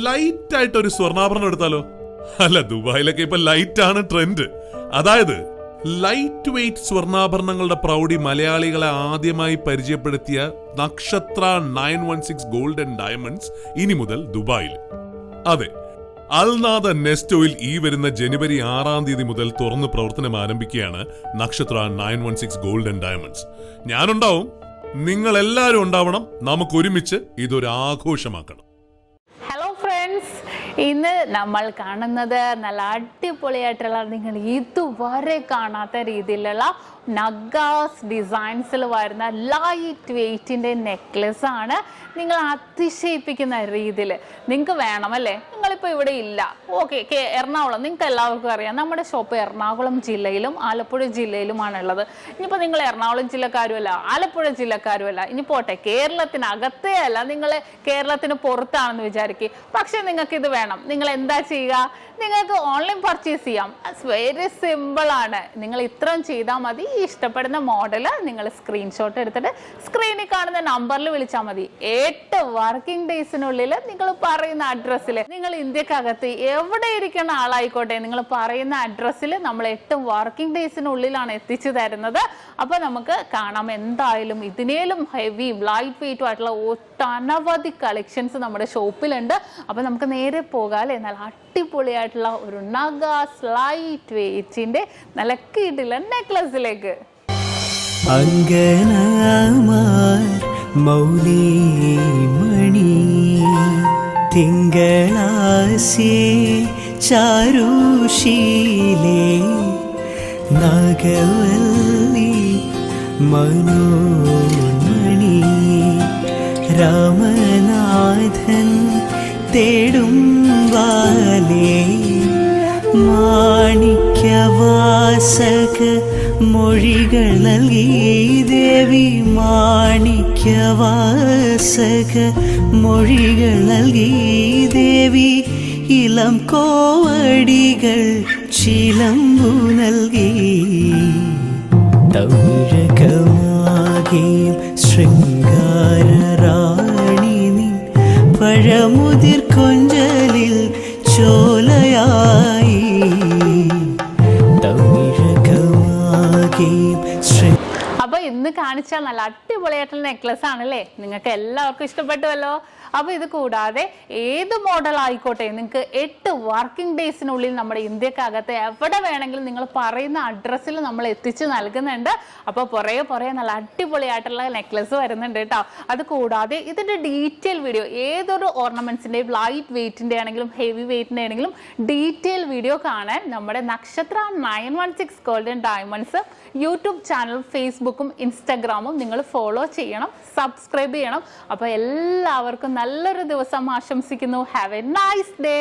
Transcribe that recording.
Light ആയിട്ട് ഒരു സ്വർണ്ണാഭരണം എടുത്താലോ? അല്ല, ദുബായിലൊക്കെ ഇപ്പൊ ലൈറ്റ് ആണ് ട്രെൻഡ്. അതായത് ലൈറ്റ് വെയ്റ്റ് സ്വർണ്ണാഭരണങ്ങളുടെ പ്രൗഢി മലയാളികളെ ആദ്യമായി പരിചയപ്പെടുത്തിയ നക്ഷത്ര 916 ഗോൾഡ് ആൻഡ് ഡയമണ്ട്സ് ഇനി മുതൽ ദുബായിൽ. അതെ, അൽനാദ നെസ്റ്റോയിൽ ഈ വരുന്ന ജനുവരി 6 മുതൽ തുറന്ന് പ്രവർത്തനം ആരംഭിക്കുകയാണ് നക്ഷത്ര 916 ഗോൾഡ് ആൻഡ് ഡയമണ്ട്സ്. ഞാനുണ്ടാവും, നിങ്ങൾ എല്ലാവരും ഉണ്ടാവണം. നമുക്ക് ഒരുമിച്ച് ഇതൊരു ആഘോഷമാക്കണം. ഹലോ ഫ്രണ്ട്സ്, ഇന്ന് നമ്മൾ കാണുന്നത് നല്ല അടിപൊളിയായിട്ടുള്ള, നിങ്ങൾ ഇതുവരെ കാണാത്ത രീതിയിലുള്ള നഗാസ് ഡിസൈൻസിൽ വരുന്ന ലൈറ്റ് വെയ്റ്റിൻ്റെ നെക്ലസ് ആണ്. നിങ്ങൾ അതിശയിപ്പിക്കുന്ന രീതിയിൽ നിങ്ങൾക്ക് വേണമല്ലേ? നിങ്ങളിപ്പോൾ ഇവിടെ ഇല്ല, ഓക്കെ, എറണാകുളം, നിങ്ങൾക്ക് എല്ലാവർക്കും അറിയാം നമ്മുടെ ഷോപ്പ് എറണാകുളം ജില്ലയിലും ആലപ്പുഴ ജില്ലയിലുമാണുള്ളത്. ഇനിയിപ്പോൾ നിങ്ങൾ എറണാകുളം ജില്ലക്കാരുമല്ല, ആലപ്പുഴ ജില്ലക്കാരുമല്ല, ഇനി പോട്ടെ, കേരളത്തിനകത്തേ അല്ല, നിങ്ങൾ കേരളത്തിന് പുറത്താണെന്ന് വിചാരിക്കുക. പക്ഷെ നിങ്ങൾക്ക് ഇത് വേണം. നിങ്ങൾ എന്താ ചെയ്യുക? നിങ്ങൾക്ക് ഓൺലൈൻ പർച്ചേസ് ചെയ്യാം. വെരി സിമ്പിൾ ആണ്. നിങ്ങൾ ഇത്രയും ചെയ്താൽ മതി. ഈ ഇഷ്ടപ്പെടുന്ന മോഡൽ നിങ്ങൾ സ്ക്രീൻഷോട്ട് എടുത്തിട്ട് സ്ക്രീനിൽ കാണുന്ന നമ്പറിൽ വിളിച്ചാൽ മതി. 8 വർക്കിംഗ് ഡേയ്സിനുള്ളിൽ നിങ്ങൾ പറയുന്ന അഡ്രസ്സിൽ, നിങ്ങൾ ഇന്ത്യക്കകത്ത് എവിടെ ഇരിക്കുന്ന ആളായിക്കോട്ടെ, നിങ്ങൾ പറയുന്ന അഡ്രസ്സിൽ നമ്മൾ 8 വർക്കിംഗ് ഡേയ്സിനുള്ളിലാണ് എത്തിച്ചു തരുന്നത്. അപ്പോൾ നമുക്ക് കാണാം, എന്തായാലും ഇതിനേലും ഹെവി ലൈറ്റ് വെയ്റ്റും ആയിട്ടുള്ള ഒട്ടനവധി കളക്ഷൻസ് നമ്മുടെ ഷോപ്പിലുണ്ട്. അപ്പോൾ നമുക്ക് നേരെ പോകാം അല്ലേ? നല്ല അടിപൊളിയായിട്ടുള്ള ഒരു നഗാസ് ലൈറ്റ് വെയ്റ്റിന്റെ നല്ല കിടില നെക്ലസിലേക്ക്. മൗലിമണി തിങ്കളാസേ ചാരുശീലേ നാഗവല്ലി മനോന്മണി രാമനാഥൻ തേടും വാലേ മാണിക്യവാസക മൊഴികൾ നൽകി ദേവി, മാണിക്യവാസക മൊഴികൾ നൽകി ദേവി, ഇളം കോവടികൾ ചിലമ്പു നൽകി, തമിഴകമാകെയും ശൃംഗാരറാണി നിൻ പഴമുതിർ കൊഞ്ചലിൽ ചോലയായി, അപ്പൊ ഇന്ന് കാണിച്ച നല്ല അടിപൊളിയായിട്ടുള്ള നെക്ലസ് ആണല്ലേ? നിങ്ങൾക്ക് എല്ലാവർക്കും ഇഷ്ടപ്പെട്ടുവല്ലോ. അപ്പോൾ ഇത് കൂടാതെ ഏത് മോഡൽ ആയിക്കോട്ടെ, നിങ്ങൾക്ക് 8 വർക്കിംഗ് ഡേയ്സിനുള്ളിൽ നമ്മുടെ ഇന്ത്യക്കകത്ത് എവിടെ വേണമെങ്കിലും നിങ്ങൾ പറയുന്ന അഡ്രസ്സിൽ നമ്മൾ എത്തിച്ച് നൽകുന്നുണ്ട്. അപ്പോൾ പുറകെ നല്ല അടിപൊളിയായിട്ടുള്ള നെക്ലസ് വരുന്നുണ്ട് കേട്ടോ. അത് കൂടാതെ ഇതിൻ്റെ ഡീറ്റെയിൽ വീഡിയോ, ഏതൊരു ഓർണമെന്റ്സിൻ്റെയും ലൈറ്റ് വെയ്റ്റിൻ്റെ ആണെങ്കിലും ഹെവി വെയ്റ്റിൻ്റെ ആണെങ്കിലും ഡീറ്റെയിൽ വീഡിയോ കാണാൻ നമ്മുടെ നക്ഷത്ര 916 gold and diamonds YouTube channel, ഫേസ്ബുക്കും ഇൻസ്റ്റാഗ്രാമും നിങ്ങൾ ഫോളോ ചെയ്യണം, സബ്സ്ക്രൈബ് ചെയ്യണം. അപ്പോൾ എല്ലാവർക്കും നല്ലൊരു ദിവസം ആശംസിക്കുന്നു. Have A nice day.